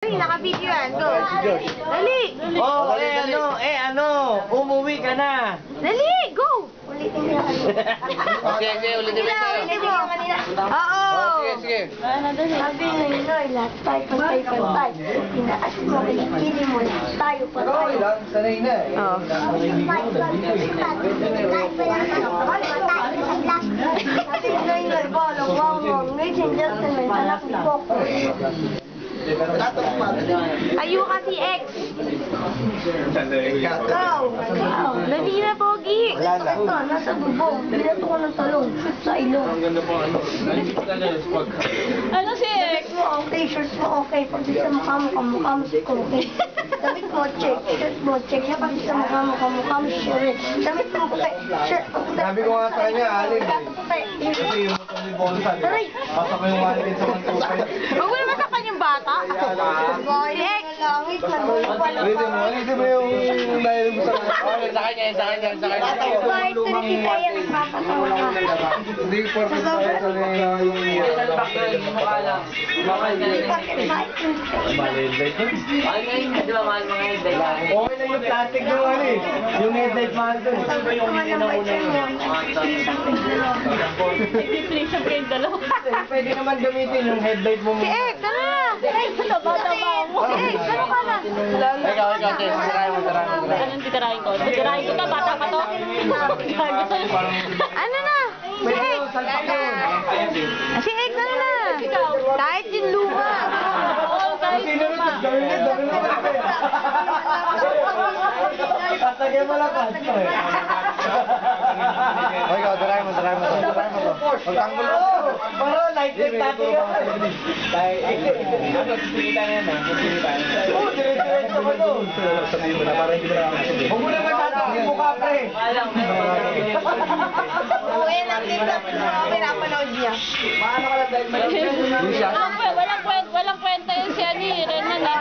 Naka-video yan. Go. Dali. Oh, umuwi ka na. Dali. Go. Ulitin niya kanina. Sige, ulitin mo sa'yo. Ulitin niya kanina. Oo. Sige. Sabi ng Noy, lahat tayo pantay. Tinaas mo, kinikili mo, lahat tayo pantay. Sanay na eh. Oo. Sabi ng Noy, bolo, wow, Noy, gentleman, anak ni Coco. Tayo ka si X. Ikaw. Dali na, Pogi. Ito, nasa bubong. Binato ko ng talong. Shoot sa ilong. Ano si X? Damit mo okay, shorts mo okay. Pag sa mukha mo si okay. Damit mo check, shirt mo check. Pag sa mukha mo shirt. Damit mo puti, shirt puti. Sabi ko nga sa kanya, Aling. Puti. Kasi yung motor ni Bonsan. Pasok ko yung wallet sa mga Huwag mo naman sa kanyang bata. Boy, langit na Ulitin mo yung dahil mo sa kanya. Sa kanya. Kahit ito si Taya nagpapatawa ka. Hindi ko pa rin tayo sa yung mukha lang. Okay lang yung plastic yung ano eh. Yung headlight mahal dun. Sabi ko nga ng boyfriend mo, Inflation kayo dalawa. Pwede naman gamitin yung headlight mo. Si X, ano na? Taba-taba mo. Si X, ano ka na? Ikaw, tirahin mo. Anong titirahin ko? Titirahin ko to, bata pa to. Ano na? Si X. Si X, ano na? Kahit yung luma. Oo, kahit luma. Tatagay mo lang pa. Ikaw, tirahin mo. Magtanggol mo. Pero light tip natin yun. Oo, dire-diretso ko doon. Huwag mo na masyadong yung mukha, pre. Uwi lang dito, pinapanood niya. Maano ka lang dahil Walang kwenta yun si Ani, Renan eh.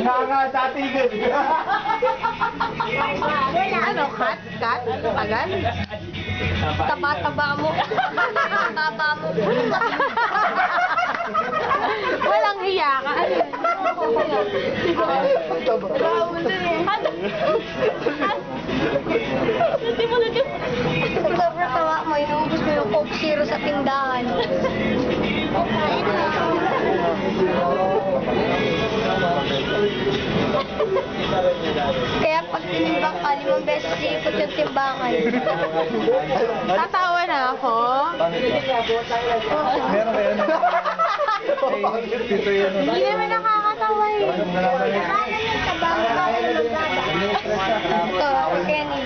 Nakakatatigil. Ano, cut? Tagal? Taba-taba mo. Taba mo. Walang hiya ka. Hindi mo na dyan. Sobrang tawa mo, inuubos mo yung Coke Zero sa tindahan. Kaya pag tinimbang ka, 5 beses ikot yung timbangan. Tatawa na ako. Meron. Dito yun. Hindi naman nakakatawa eh. Ito, Kenny.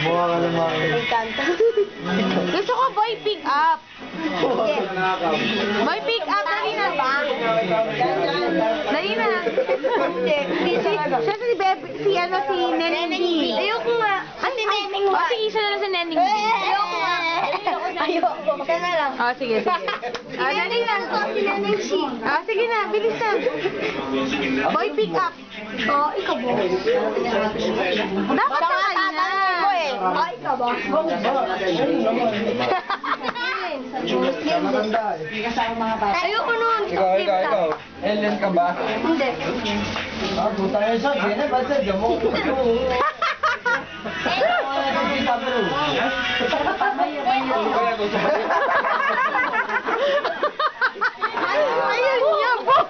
Mukha ka lang mga Gusto ko boy pick up. Boy pick up, dali na. Dali na. Siya si Bebe, si Neneng D. Ayoko nga. Si Neneng O, si Isa na lang si Neneng D. Ayoko nga. Ayoko. Siya na lang. Oh, sige. Dali na. Si Neneng C. Sige na, bilis na. Boy pick up. Oh, ikaw ba? Dapat sa kanya. Ikaw ba? Ayoko nun. Ikaw. Alien ka ba? Hindi. Puta yun siya. Ganyan ba siya? Gamok. Ayun niya, boom!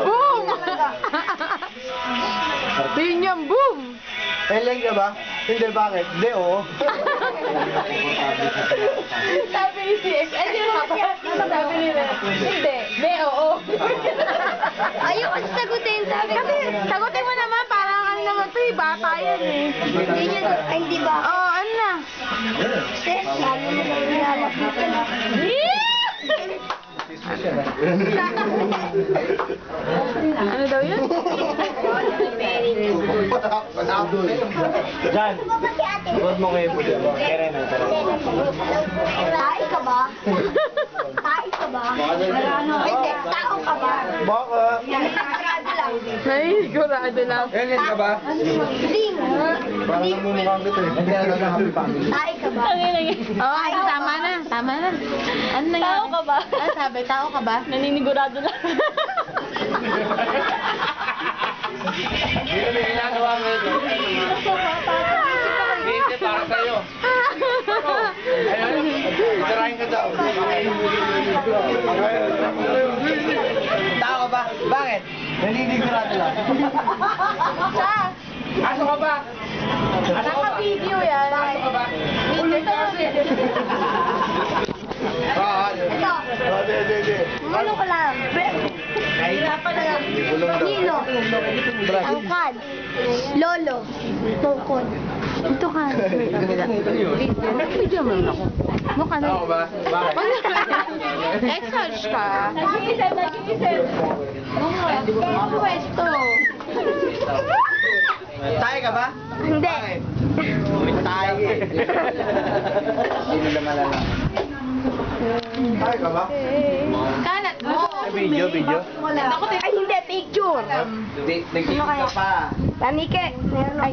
Boom! Ayun niya, boom! Alien ka ba? Hindi, bakit? Hindi, oo. Sabi ni CX, sabi ni Ren, hindi, oo. Ayoko sagutin. Sabi ko. Kasi, sagutin mo naman, parang ano naman ito eh, bata yan eh. Hindi ba? Oo, ano na? Kasi, lalo mo lang nilalapitan. Ano daw yun? Jan, huwag mo kayo po dito. Kaya na. Tayo ka ba? Tayo ka ba? ba? Hindi, tao ka ba? Bakit? Sigurado lang. Sigurado lang. Alien ka ba? Hindi nga. Parang namumukhang kita eh. Hindi ako na happy family. Tayo ka ba? Oh, ay, tama na. Tama na. Ano nangyari? Tao ka ba? Ano sabi? Tao ka ba? Naninigurado lang. Hindi na ginagawa mo ito. Hindi, para sa'yo. Ayun, itirahin ka daw. Tao ka ba? Bakit? Naninigurado lang. Aso ka ba? Aso ka ba? Naka-video yan. Aso ka ba? Ulit ka kasi. Ito. Hindi. Ano ko lang? Hirapan na lang. Nino. Angkan. Lolo. Tungkol. Ito ka. Nag-video mo ako. Mukha na. Tao ka ba? Bakit? Exage ka. Nag-iisip. Pwesto. Tayo ka ba? Hindi. Tayo eh. Hindi nila malala. Tayo ka ba? Kalat mo. Video. Ay, hindi. Picture. Nagkikita ka pa. Tanike. Ay,